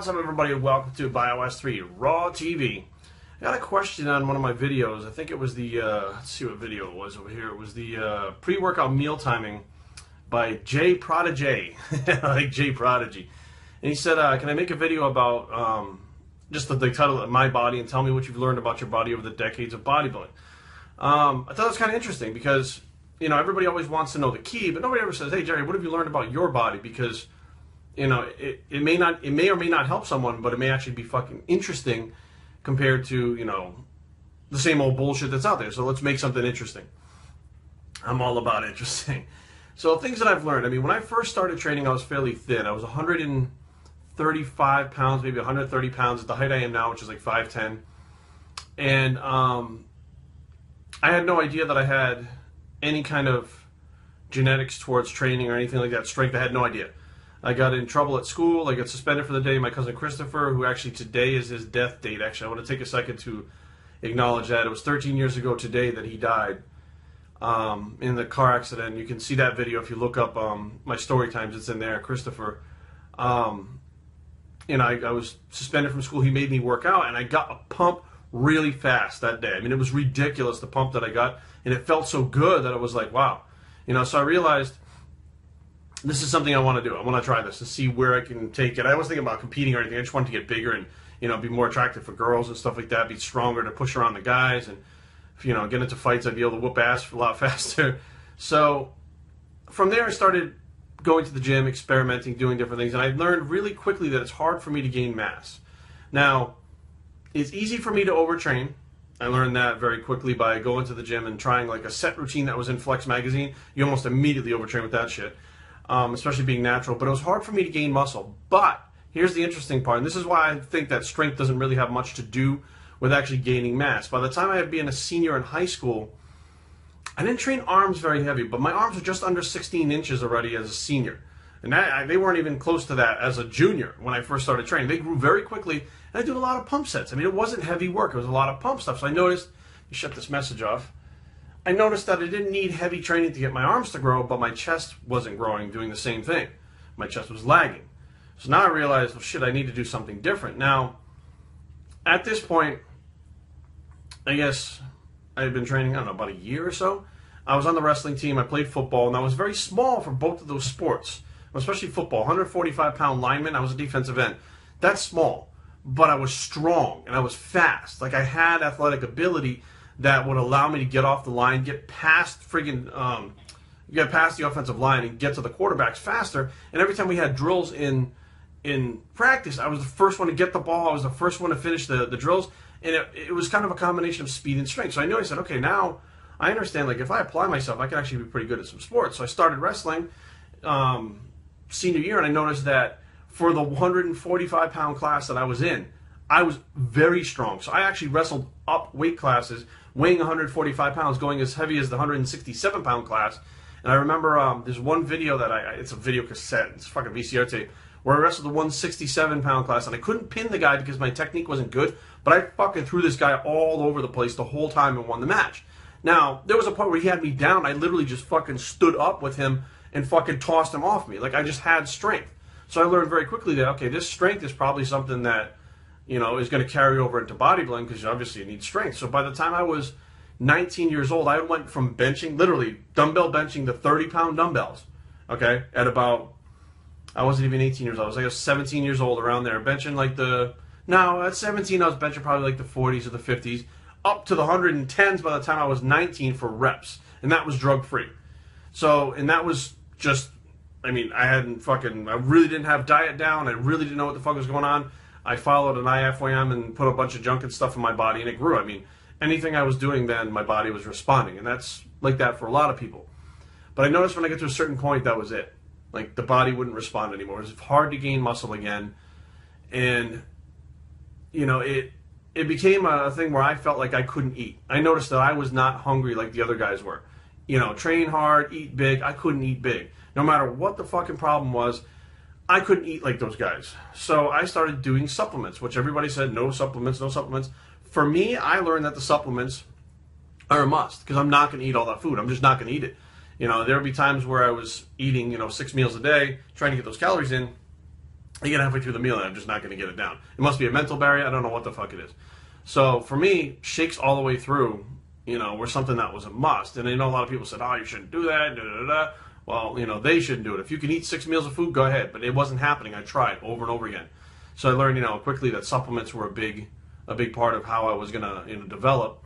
What's up, everybody, and welcome to Bios3 Raw TV. I got a question on one of my videos. I think it was the, let's see what video it was over here. It was the pre-workout meal timing by J Prodigy, like J Prodigy. And he said, can I make a video about just the title of My Body and tell me what you've learned about your body over the decades of bodybuilding. I thought it was kind of interesting because, you know, everybody always wants to know the key, but nobody ever says, hey, Jerry, what have you learned about your body? Because, you know, it may or may not help someone, but it may actually be fucking interesting compared to, you know, the same old bullshit that's out there. So let's make something interesting. I'm all about interesting. So things that I've learned. I mean, when I first started training, I was fairly thin. I was 135 pounds, maybe 130 pounds at the height I am now, which is like 5'10". And I had no idea that I had any kind of genetics towards training or anything like that. Strength, I had no idea. I got in trouble at school. I got suspended for the day. My cousin Christopher, who actually today is his death date. Actually, I want to take a second to acknowledge that. It was 13 years ago today that he died in the car accident. You can see that video if you look up my story times. It's in there, Christopher. You know, I was suspended from school. He made me work out, and I got a pump really fast that day. I mean, it was ridiculous, the pump that I got, and it felt so good that I was like, wow. You know, so I realized this is something I want to do. I want to try this and see where I can take it. I wasn't thinking about competing or anything. I just wanted to get bigger and, you know, be more attractive for girls and stuff like that, be stronger to push around the guys, and, you know, get into fights. I'd be able to whoop ass a lot faster. So from there, I started going to the gym, experimenting, doing different things, and I learned really quickly that it's hard for me to gain mass. Now, it's easy for me to overtrain. I learned that very quickly by going to the gym and trying like a set routine that was in Flex magazine. You almost immediately overtrain with that shit. Especially being natural, but it was hard for me to gain muscle. But here's the interesting part, and this is why I think that strength doesn't really have much to do with actually gaining mass. By the time I had been a senior in high school, I didn't train arms very heavy, but my arms were just under 16 inches already as a senior. And they weren't even close to that as a junior when I first started training. They grew very quickly, and I did a lot of pump sets. I mean, it wasn't heavy work. It was a lot of pump stuff. So I noticed, let me shut this message off. I noticed that I didn't need heavy training to get my arms to grow, but my chest wasn't growing, doing the same thing. My chest was lagging. So now I realized, well, shit, I need to do something different. Now, at this point, I guess I had been training, I don't know, about a year or so. I was on the wrestling team. I played football, and I was very small for both of those sports, especially football. 145-pound lineman. I was a defensive end. That's small, but I was strong, and I was fast. Like, I had athletic ability that would allow me to get off the line, get past get past the offensive line and get to the quarterbacks faster. And every time we had drills in practice, I was the first one to get the ball. I was the first one to finish the drills. And it was kind of a combination of speed and strength. So I knew, I said, okay, now I understand, like, if I apply myself, I can actually be pretty good at some sports. So I started wrestling senior year, and I noticed that for the 145-pound class that I was in, I was very strong. So I actually wrestled up weight classes, weighing 145 pounds, going as heavy as the 167-pound class. And I remember there's one video that it's a video cassette, it's a fucking VCR tape, where I wrestled the 167-pound class, and I couldn't pin the guy because my technique wasn't good, but I fucking threw this guy all over the place the whole time and won the match. Now, there was a point where he had me down. I literally just fucking stood up with him and fucking tossed him off me. Like, I just had strength. So I learned very quickly that, okay, this strength is probably something that, you know, is going to carry over into bodybuilding because obviously you need strength. So by the time I was 19 years old, I went from benching, literally dumbbell benching the 30-pound dumbbells, okay, at about, I wasn't even 18 years old. I was like 17 years old, around there, benching like at 17 I was benching probably like the 40s or the 50s, up to the 110s by the time I was 19 for reps, and that was drug-free. So, and that was just, I mean, I really didn't have diet down. I really didn't know what the fuck was going on. I followed an IFYM and put a bunch of junk and stuff in my body, and it grew. I mean, anything I was doing then, my body was responding, and that's like that for a lot of people. But I noticed when I get to a certain point, that was it. Like, the body wouldn't respond anymore. It was hard to gain muscle again, and, you know, it became a thing where I felt like I couldn't eat. I noticed that I was not hungry like the other guys were. You know, train hard, eat big. I couldn't eat big. No matter what the fucking problem was, I couldn't eat like those guys. So I started doing supplements, which everybody said, no supplements, no supplements. For me, I learned that the supplements are a must because I'm not going to eat all that food. I'm just not going to eat it. You know, there would be times where I was eating, you know, 6 meals a day, trying to get those calories in, I get halfway through the meal and I'm just not going to get it down. It must be a mental barrier. I don't know what the fuck it is. So for me, shakes all the way through, were something that was a must. And I know a lot of people said, oh, you shouldn't do that, da, da, da. Well, they shouldn't do it. If you can eat 6 meals of food, go ahead. But it wasn't happening. I tried over and over again. So I learned, quickly that supplements were a big part of how I was going to, develop.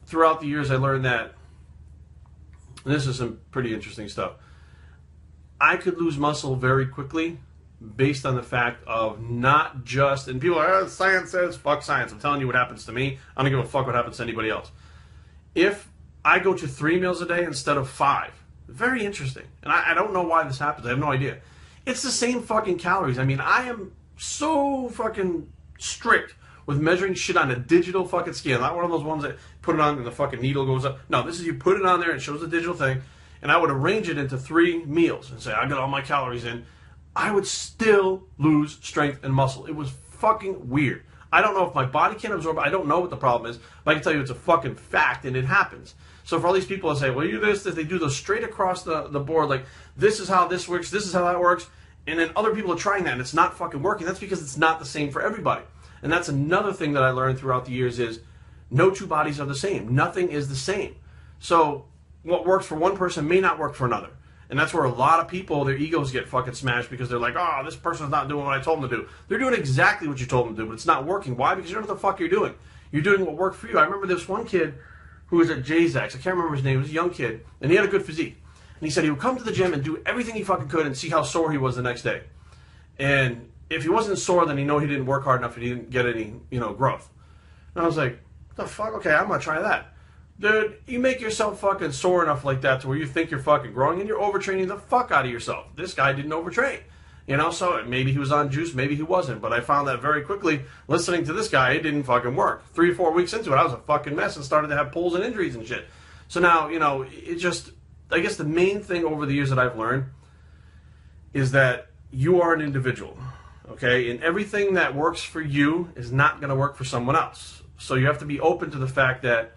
Throughout the years, I learned that, and this is some pretty interesting stuff, I could lose muscle very quickly based on the fact of not just, and people are, science says, fuck science. I'm telling you what happens to me. I don't give a fuck what happens to anybody else. If I go to 3 meals a day instead of 5, very interesting. And I don't know why this happens. I have no idea. It's the same fucking calories. I mean, I am so fucking strict with measuring shit on a digital fucking scale. Not one of those ones that put it on and the fucking needle goes up. No, this is you put it on there and it shows the digital thing. And I would arrange it into 3 meals and say, I got all my calories in. I would still lose strength and muscle. It was fucking weird. I don't know if my body can't absorb it. I don't know what the problem is. But I can tell you it's a fucking fact and it happens. So for all these people that say, well, you do this, they do those straight across the board, like, this is how this works, this is how that works. And then other people are trying that and it's not fucking working. That's because it's not the same for everybody. And that's another thing that I learned throughout the years is no two bodies are the same. Nothing is the same. So what works for one person may not work for another. And that's where a lot of people, their egos get fucking smashed because they're like, oh, this person's not doing what I told them to do. They're doing exactly what you told them to do, but it's not working. Why? Because you don't know what the fuck you're doing. You're doing what worked for you. I remember this one kid who was at JZax. I can't remember his name. He was a young kid, and he had a good physique. And he said he would come to the gym and do everything he fucking could and see how sore he was the next day. And if he wasn't sore, then he didn't work hard enough and he didn't get any, growth. And I was like, what the fuck? Okay, I'm going to try that. Dude, you make yourself fucking sore enough like that to where you think you're fucking growing and you're overtraining the fuck out of yourself. This guy didn't overtrain. So maybe he was on juice, maybe he wasn't. But I found that very quickly, listening to this guy, it didn't fucking work. 3 or 4 weeks into it, I was a fucking mess and started to have pulls and injuries and shit. So now, it just, I guess the main thing over the years that I've learned is that you are an individual, okay? And everything that works for you is not going to work for someone else. So you have to be open to the fact that,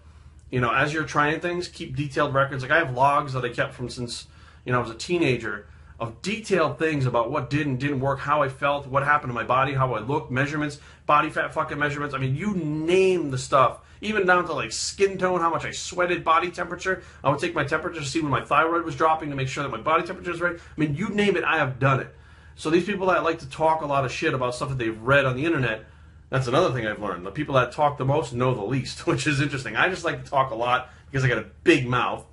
as you're trying things, keep detailed records. Like I have logs that I kept from since, I was a teenager of detailed things about what did and didn't work, how I felt, what happened to my body, how I looked, measurements, body fat fucking measurements. I mean, you name the stuff, even down to like skin tone, how much I sweated, body temperature. I would take my temperature to see when my thyroid was dropping to make sure that my body temperature is right. I mean, you name it, I have done it. So these people that like to talk a lot of shit about stuff that they've read on the internet, that's another thing I've learned. The people that talk the most know the least, which is interesting. I just like to talk a lot because I got a big mouth.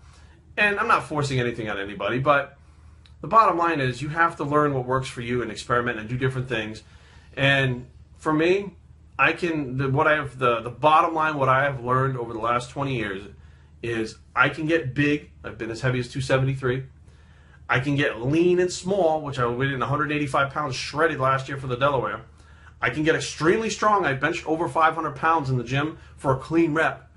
And I'm not forcing anything on anybody, but the bottom line is you have to learn what works for you and experiment and do different things. And for me, the bottom line, what I have learned over the last 20 years is I can get big. I've been as heavy as 273. I can get lean and small, which I weighed in 185 pounds shredded last year for the Delaware. I can get extremely strong. I benched over 500 pounds in the gym for a clean rep.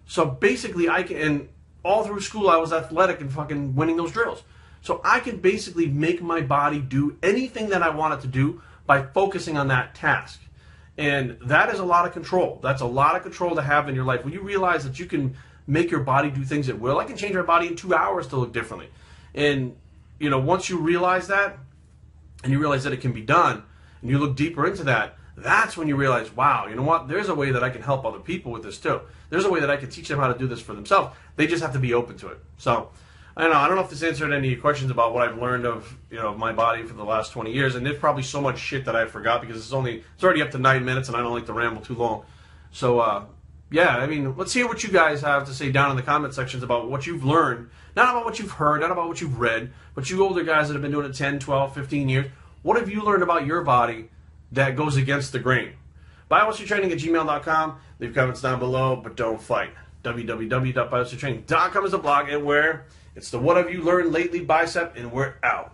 So basically, and all through school, I was athletic and fucking winning those drills. So I can basically make my body do anything that I want it to do by focusing on that task. And that is a lot of control. That's a lot of control to have in your life. When you realize that you can make your body do things at will, I can change my body in 2 hours to look differently. And, once you realize that, and you realize that it can be done, and you look deeper into that, that's when you realize, wow, you know what? There's a way that I can help other people with this too. There's a way that I can teach them how to do this for themselves. They just have to be open to it. So, I don't know if this answered any of your questions about what I've learned of, my body for the last 20 years. And there's probably so much shit that I forgot because it's already up to 9 minutes and I don't like to ramble too long. So, yeah, let's hear what you guys have to say down in the comment sections about what you've learned. Not about what you've heard, not about what you've read, but you older guys that have been doing it 10, 12, 15 years. What have you learned about your body that goes against the grain? Biospheritraining@gmail.com. Leave comments down below, but don't fight. www.biospheritraining.com is the blog, and where it's the What Have You Learned Lately bicep, and we're out.